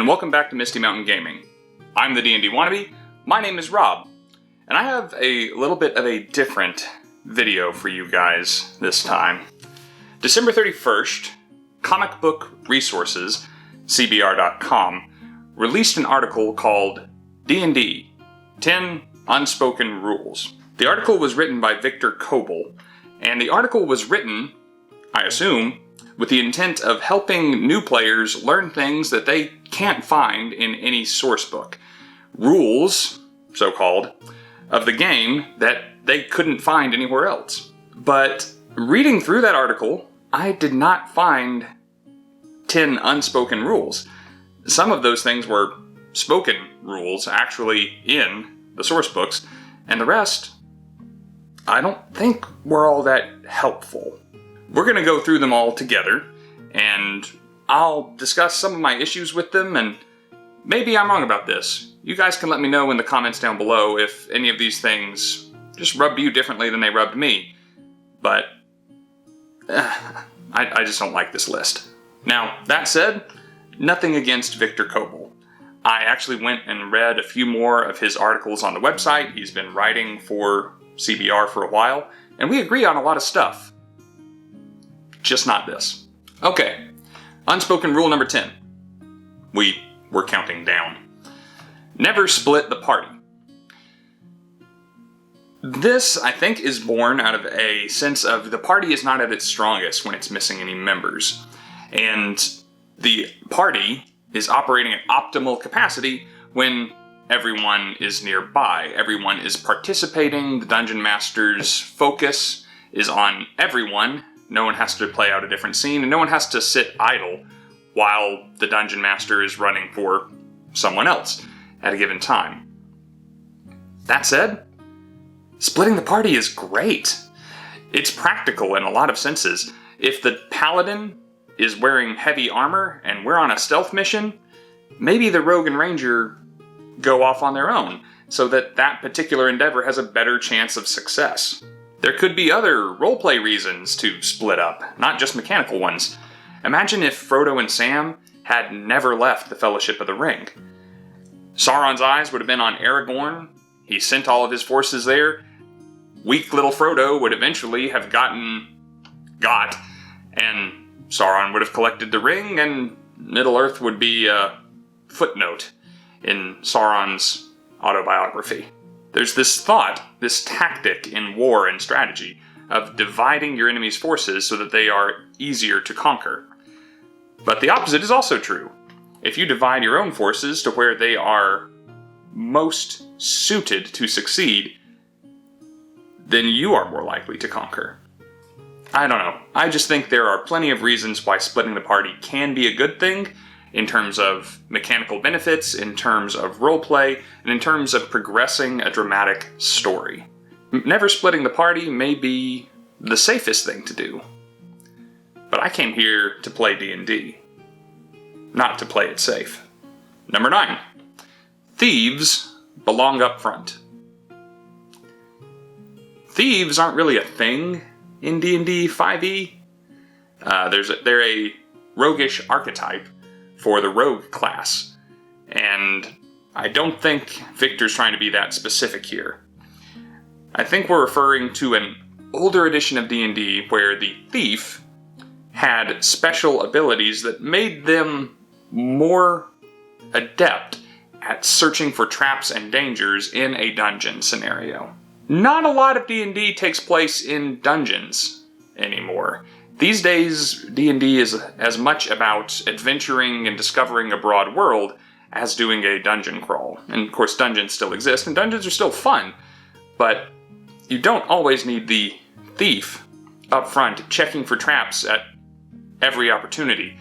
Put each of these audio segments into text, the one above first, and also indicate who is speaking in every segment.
Speaker 1: and welcome back to Misty Mountain Gaming. I'm the D&D wannabe, my name is Rob, and I have a little bit of a different video for you guys this time. December 31st, Comic Book Resources, CBR.com, released an article called D&D, 10 Unspoken Rules. The article was written by Victor Coble, and the article was written, I assume, with the intent of helping new players learn things that they can't find in any source book. Rules, so-called, of the game that they couldn't find anywhere else. But reading through that article, I did not find 10 unspoken rules. Some of those things were spoken rules, actually in the source books, and the rest, I don't think were all that helpful. We're going to go through them all together, and I'll discuss some of my issues with them, and maybe I'm wrong about this. You guys can let me know in the comments down below if any of these things just rubbed you differently than they rubbed me. But I just don't like this list. Now, that said, nothing against Victor Coble. I actually went and read a few more of his articles on the website. He's been writing for CBR for a while, and we agree on a lot of stuff. Just not this. Okay, unspoken rule number 10. We're counting down. Never split the party. This, I think, is born out of a sense of the party is not at its strongest when it's missing any members. And the party is operating at optimal capacity when everyone is nearby. Everyone is participating. The Dungeon Master's focus is on everyone. No one has to play out a different scene, and no one has to sit idle while the Dungeon Master is running for someone else at a given time. That said, splitting the party is great. It's practical in a lot of senses. If the Paladin is wearing heavy armor and we're on a stealth mission, maybe the Rogue and Ranger go off on their own so that that particular endeavor has a better chance of success. There could be other roleplay reasons to split up, not just mechanical ones. Imagine if Frodo and Sam had never left the Fellowship of the Ring. Sauron's eyes would have been on Aragorn. He sent all of his forces there. Weak little Frodo would eventually have got, and Sauron would have collected the ring, and Middle-earth would be a footnote in Sauron's autobiography. There's this thought, this tactic in war and strategy, of dividing your enemy's forces so that they are easier to conquer. But the opposite is also true. If you divide your own forces to where they are most suited to succeed, then you are more likely to conquer. I don't know. I just think there are plenty of reasons why splitting the party can be a good thing, in terms of mechanical benefits, in terms of roleplay, and in terms of progressing a dramatic story. Never splitting the party may be the safest thing to do. But I came here to play D&D, not to play it safe. Number 9. Thieves belong up front. Thieves aren't really a thing in D&D 5e. They're a roguish archetype for the rogue class, and I don't think Victor's trying to be that specific here. I think we're referring to an older edition of D&D where the thief had special abilities that made them more adept at searching for traps and dangers in a dungeon scenario. Not a lot of D&D takes place in dungeons anymore. These days, D&D is as much about adventuring and discovering a broad world as doing a dungeon crawl. And of course, dungeons still exist, and dungeons are still fun, but you don't always need the thief up front checking for traps at every opportunity,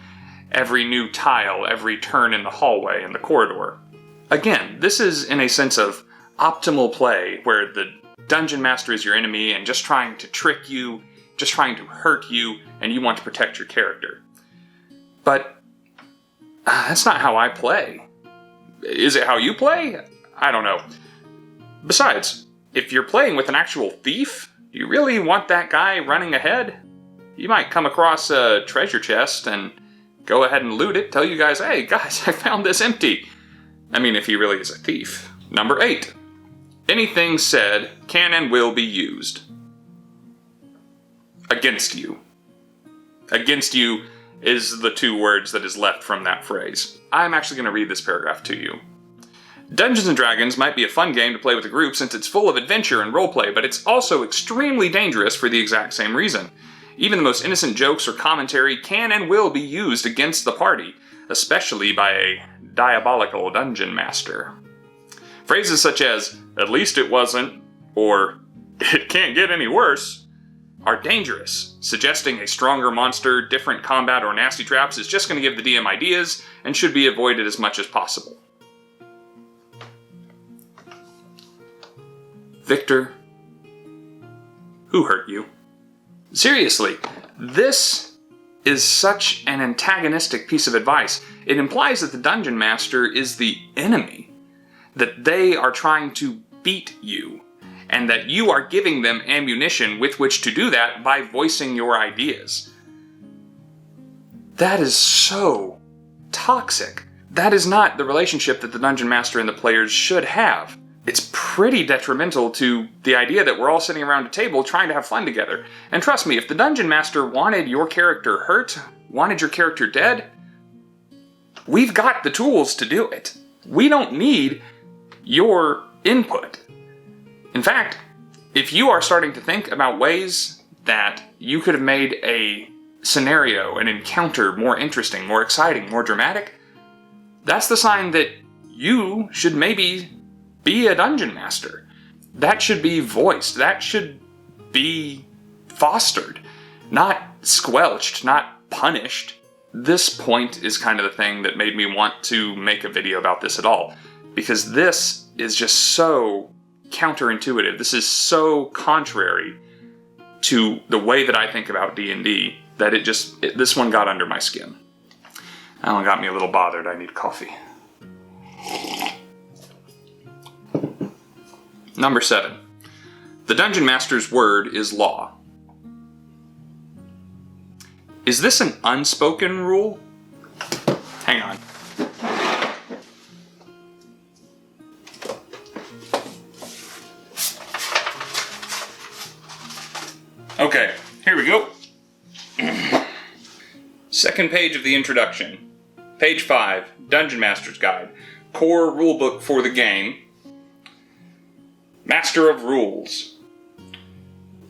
Speaker 1: every new tile, every turn in the hallway and the corridor. Again, this is in a sense of optimal play, where the Dungeon Master is your enemy and just trying to trick you, just trying to hurt you, and you want to protect your character. But that's not how I play. Is it how you play? I don't know. Besides, if you're playing with an actual thief, do you really want that guy running ahead? You might come across a treasure chest and go ahead and loot it, tell you guys, hey guys, I found this empty. I mean, if he really is a thief. Number 8. Anything said can and will be used against you. Against you is the 2 words that is left from that phrase. I'm actually going to read this paragraph to you. Dungeons & Dragons might be a fun game to play with a group since it's full of adventure and roleplay, but it's also extremely dangerous for the exact same reason. Even the most innocent jokes or commentary can and will be used against the party, especially by a diabolical dungeon master. Phrases such as, "at least it wasn't," or "it can't get any worse," are dangerous, suggesting a stronger monster, different combat, or nasty traps is just going to give the DM ideas and should be avoided as much as possible. Victor, who hurt you? Seriously, this is such an antagonistic piece of advice. It implies that the Dungeon Master is the enemy, that they are trying to beat you, and that you are giving them ammunition with which to do that by voicing your ideas. That is so toxic. That is not the relationship that the Dungeon Master and the players should have. It's pretty detrimental to the idea that we're all sitting around a table trying to have fun together. And trust me, if the Dungeon Master wanted your character hurt, wanted your character dead, we've got the tools to do it. We don't need your input. In fact, if you are starting to think about ways that you could have made a scenario, an encounter more interesting, more exciting, more dramatic, that's the sign that you should maybe be a dungeon master. That should be voiced. That should be fostered, not squelched, not punished. This point is kind of the thing that made me want to make a video about this at all, because this is just so counterintuitive. This is so contrary to the way that I think about D&D that this one got under my skin. That one got me a little bothered. I need coffee. Number 7. The Dungeon Master's word is law. Is this an unspoken rule? Hang on. Okay, here we go. Second page of the introduction. Page 5, Dungeon Master's Guide. Core rulebook for the game. Master of Rules.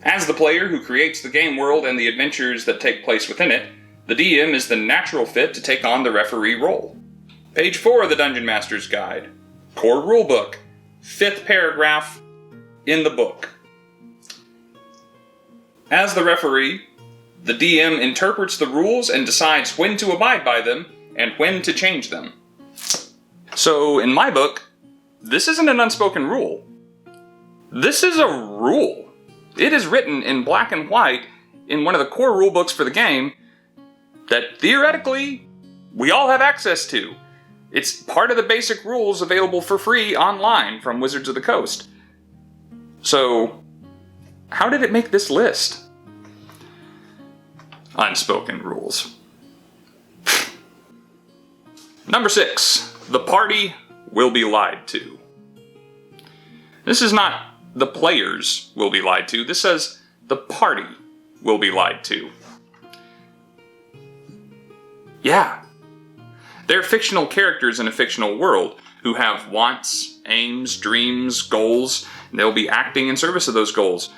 Speaker 1: As the player who creates the game world and the adventures that take place within it, the DM is the natural fit to take on the referee role. Page 4 of the Dungeon Master's Guide. Core Rulebook. 5th paragraph in the book. As the referee, the DM interprets the rules and decides when to abide by them and when to change them. So, in my book, this isn't an unspoken rule. This is a rule. It is written in black and white in one of the core rule books for the game that theoretically we all have access to. It's part of the basic rules available for free online from Wizards of the Coast. So, how did it make this list? Unspoken rules. Number 6. The party will be lied to. This is not the players will be lied to. This says the party will be lied to. Yeah. They're fictional characters in a fictional world who have wants, aims, dreams, goals, and they'll be acting in service of those goals.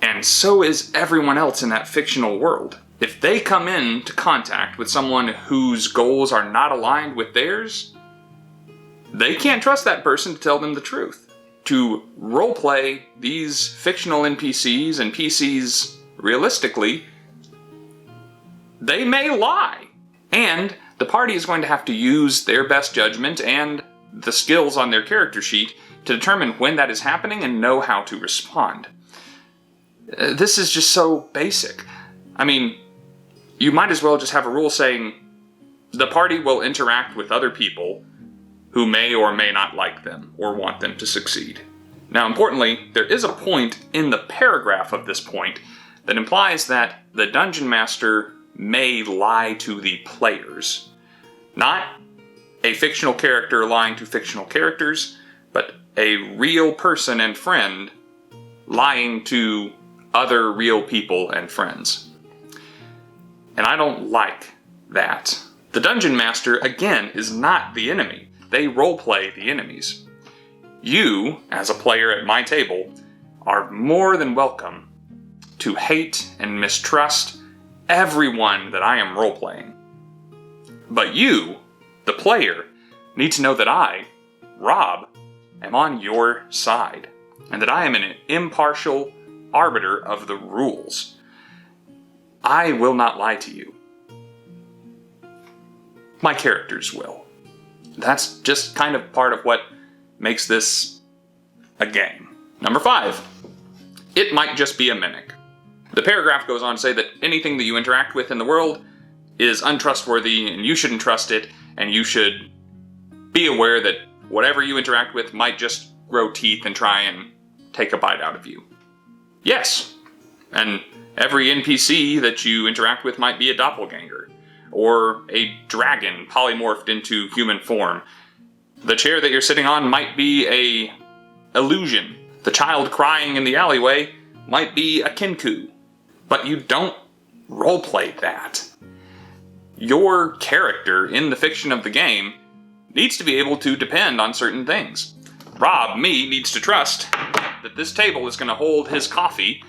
Speaker 1: And so is everyone else in that fictional world. If they come into contact with someone whose goals are not aligned with theirs, they can't trust that person to tell them the truth. To roleplay these fictional NPCs and PCs realistically, they may lie. And the party is going to have to use their best judgment and the skills on their character sheet to determine when that is happening and know how to respond. This is just so basic. I mean, you might as well just have a rule saying the party will interact with other people who may or may not like them or want them to succeed. Now, importantly, there is a point in the paragraph of this point that implies that the Dungeon Master may lie to the players. Not a fictional character lying to fictional characters, but a real person and friend lying to other real people and friends. And I don't like that. The Dungeon Master, again, is not the enemy. They roleplay the enemies. You, as a player at my table, are more than welcome to hate and mistrust everyone that I am roleplaying. But you, the player, need to know that I, Rob, am on your side, and that I am an impartial arbiter of the rules. I will not lie to you. My characters will. That's just kind of part of what makes this a game. Number 5. It might just be a mimic. The paragraph goes on to say that anything that you interact with in the world is untrustworthy, and you shouldn't trust it, and you should be aware that whatever you interact with might just grow teeth and try and take a bite out of you. Yes, and every NPC that you interact with might be a doppelganger, or a dragon polymorphed into human form. The chair that you're sitting on might be a illusion. The child crying in the alleyway might be a kinku. But you don't roleplay that. Your character in the fiction of the game needs to be able to depend on certain things. Rob, me, needs to trust that this table is going to hold his coffee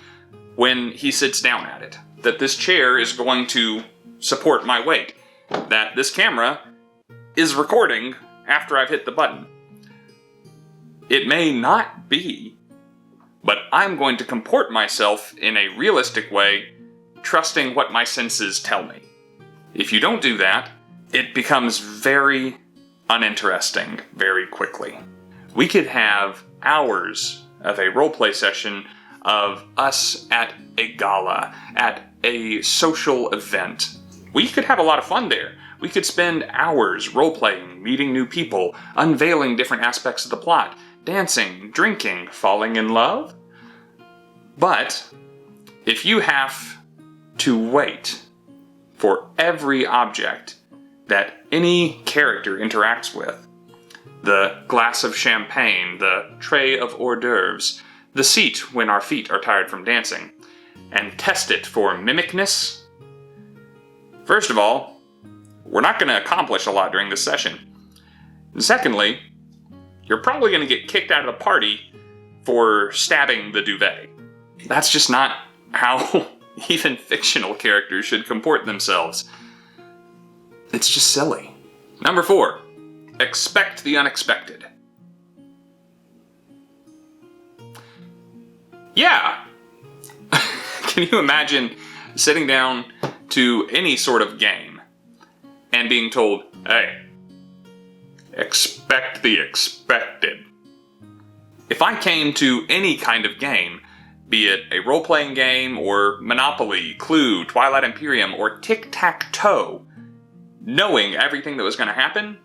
Speaker 1: when he sits down at it. That this chair is going to support my weight. That this camera is recording after I've hit the button. It may not be, but I'm going to comport myself in a realistic way, trusting what my senses tell me. If you don't do that, it becomes very uninteresting very quickly. We could have hours of a roleplay session of us at a gala, at a social event. We could have a lot of fun there. We could spend hours roleplaying, meeting new people, unveiling different aspects of the plot, dancing, drinking, falling in love. But if you have to wait for every object that any character interacts with, the glass of champagne, the tray of hors d'oeuvres, the seat when our feet are tired from dancing, and test it for mimicness, first of all, we're not going to accomplish a lot during this session. And secondly, you're probably going to get kicked out of the party for stabbing the duvet. That's just not how even fictional characters should comport themselves. It's just silly. Number 4, expect the unexpected. Yeah. Can you imagine sitting down to any sort of game and being told, hey, expect the expected? If I came to any kind of game, be it a role-playing game, or Monopoly, Clue, Twilight Imperium, or Tic-Tac-Toe, knowing everything that was going to happen,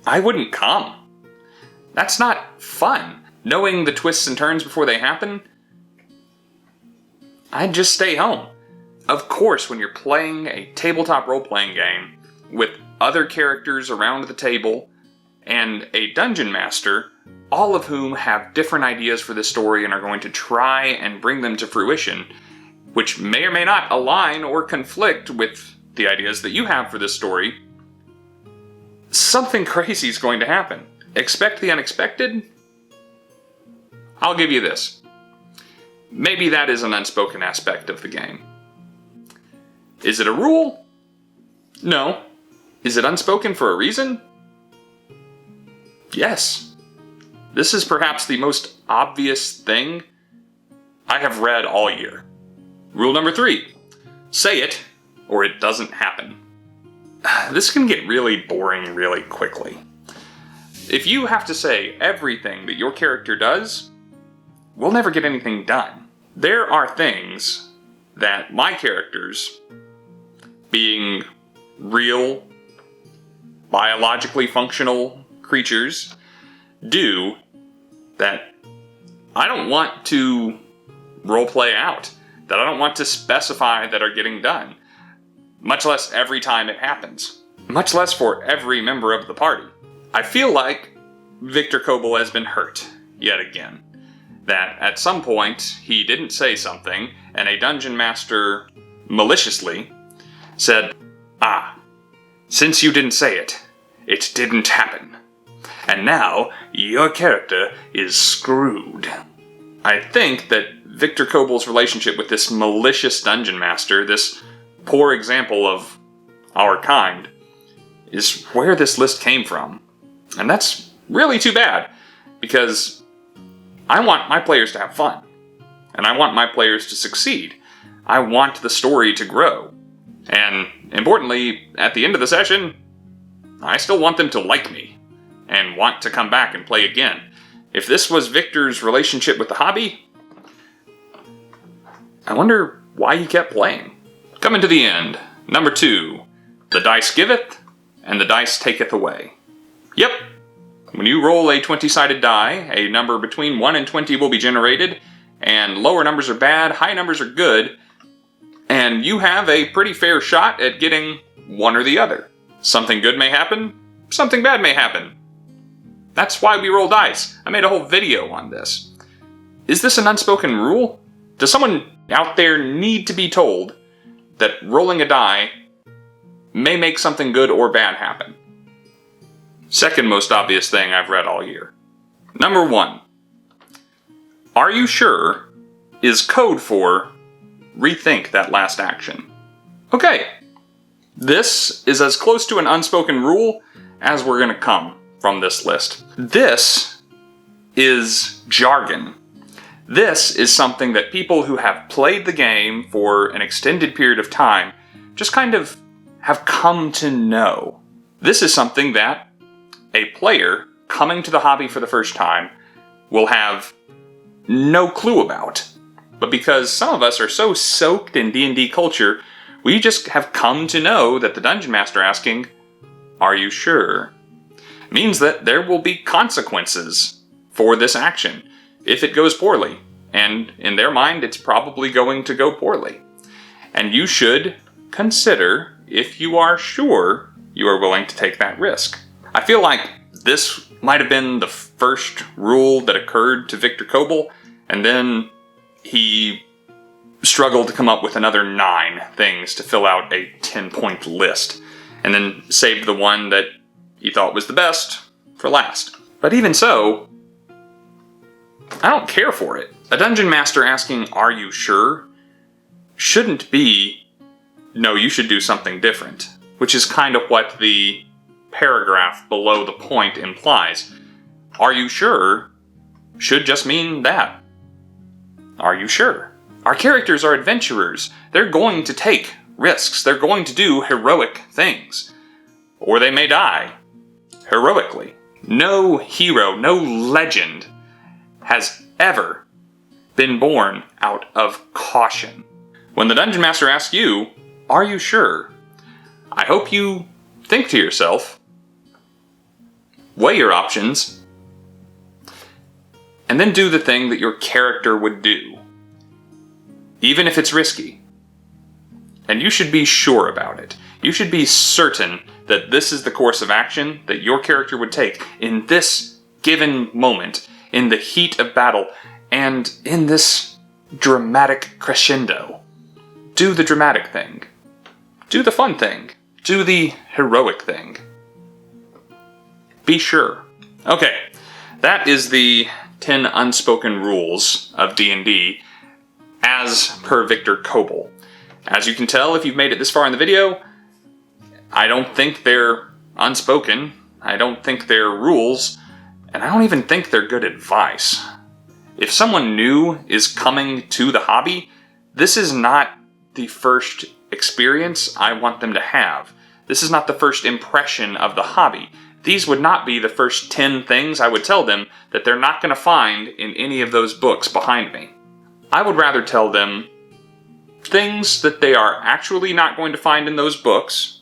Speaker 1: I wouldn't come. That's not fun. Knowing the twists and turns before they happen, I'd just stay home. Of course, when you're playing a tabletop role-playing game with other characters around the table and a dungeon master, all of whom have different ideas for the story and are going to try and bring them to fruition, which may or may not align or conflict with the ideas that you have for this story, something crazy is going to happen. Expect the unexpected? I'll give you this. Maybe that is an unspoken aspect of the game. Is it a rule? No. Is it unspoken for a reason? Yes. This is perhaps the most obvious thing I have read all year. Rule number 3. Say it, or it doesn't happen. This can get really boring really quickly. If you have to say everything that your character does, we'll never get anything done. There are things that my characters, being real, biologically functional creatures, do that I don't want to roleplay out, that I don't want to specify that are getting done, much less every time it happens, much less for every member of the party. I feel like Victor Koebel has been hurt yet again. That at some point he didn't say something, and a dungeon master maliciously said, since you didn't say it, it didn't happen. And now your character is screwed. I think that Victor Koebel's relationship with this malicious dungeon master, this poor example of our kind, is where this list came from. And that's really too bad, because I want my players to have fun, and I want my players to succeed. I want the story to grow. And importantly, at the end of the session, I still want them to like me and want to come back and play again. If this was Victor's relationship with the hobby, I wonder why he kept playing. Coming to the end, number 2, the dice giveth and the dice taketh away. Yep, when you roll a 20-sided die, a number between 1 and 20 will be generated, and lower numbers are bad, high numbers are good, and you have a pretty fair shot at getting one or the other. Something good may happen, something bad may happen. That's why we roll dice. I made a whole video on this. Is this an unspoken rule? Does someone out there need to be told that rolling a die may make something good or bad happen? Second most obvious thing I've read all year. Number 1. Are you sure is code for rethink that last action. Okay, this is as close to an unspoken rule as we're going to come from this list. This is jargon. This is something that people who have played the game for an extended period of time just kind of have come to know. This is something that a player coming to the hobby for the first time will have no clue about. But because some of us are so soaked in D&D culture, we just have come to know that the Dungeon Master asking, "Are you sure?" means that there will be consequences for this action if it goes poorly. And in their mind, it's probably going to go poorly. And you should consider if you are sure you are willing to take that risk. I feel like this might have been the first rule that occurred to Victor Koebel, and then he struggled to come up with another 9 things to fill out a 10-point list, and then saved the one that he thought was the best for last. But even so, I don't care for it. A dungeon master asking, "Are you sure?" shouldn't be, "No, you should do something different," which is kind of what the paragraph below the point implies. "Are you sure?" should just mean that. Are you sure? Our characters are adventurers. They're going to take risks. They're going to do heroic things. Or they may die heroically. No hero, no legend has ever been born out of caution. When the Dungeon Master asks you, "Are you sure?" I hope you think to yourself, weigh your options, and then do the thing that your character would do, even if it's risky. And you should be sure about it. You should be certain that this is the course of action that your character would take in this given moment, in the heat of battle, and in this dramatic crescendo. Do the dramatic thing. Do the fun thing. Do the heroic thing. Be sure. Okay, that is the 10 unspoken rules of D&D as per Victor Koebel. As you can tell if you've made it this far in the video, I don't think they're unspoken, I don't think they're rules, and I don't even think they're good advice. If someone new is coming to the hobby, this is not the first experience I want them to have. This is not the first impression of the hobby. These would not be the first 10 things I would tell them that they're not going to find in any of those books behind me. I would rather tell them things that they are actually not going to find in those books,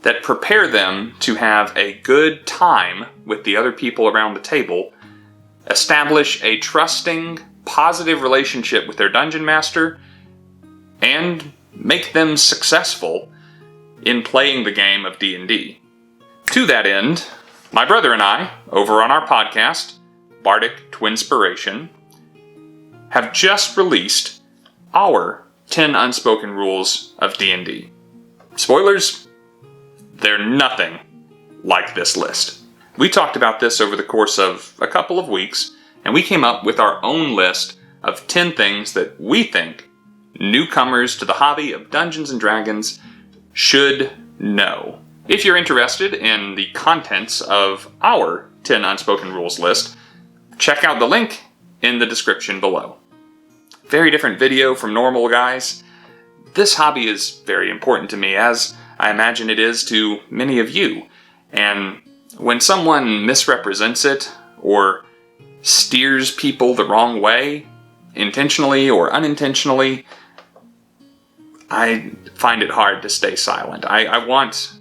Speaker 1: that prepare them to have a good time with the other people around the table, establish a trusting, positive relationship with their dungeon master, and make them successful in playing the game of D&D. To that end, my brother and I, over on our podcast, Bardic Twinspiration, have just released our 10 Unspoken Rules of D&D. Spoilers, they're nothing like this list. We talked about this over the course of a couple of weeks, and we came up with our own list of 10 things that we think newcomers to the hobby of Dungeons & Dragons should know. If you're interested in the contents of our 10 Unspoken Rules list, check out the link in the description below. Very different video from normal, guys. This hobby is very important to me, as I imagine it is to many of you. And when someone misrepresents it or steers people the wrong way, intentionally or unintentionally, I find it hard to stay silent. I want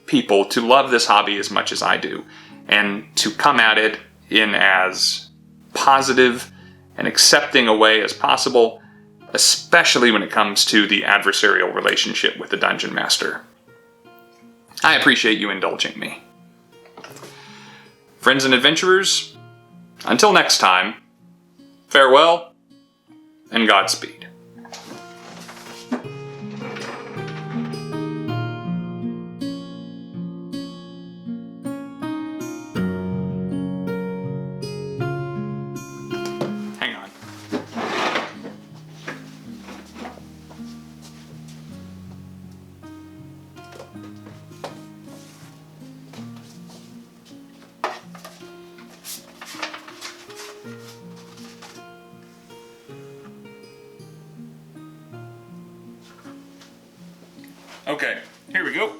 Speaker 1: people to love this hobby as much as I do, and to come at it in as positive and accepting a way as possible, especially when it comes to the adversarial relationship with the Dungeon Master. I appreciate you indulging me. Friends and adventurers, until next time, farewell and Godspeed. Hang on. Okay, here we go.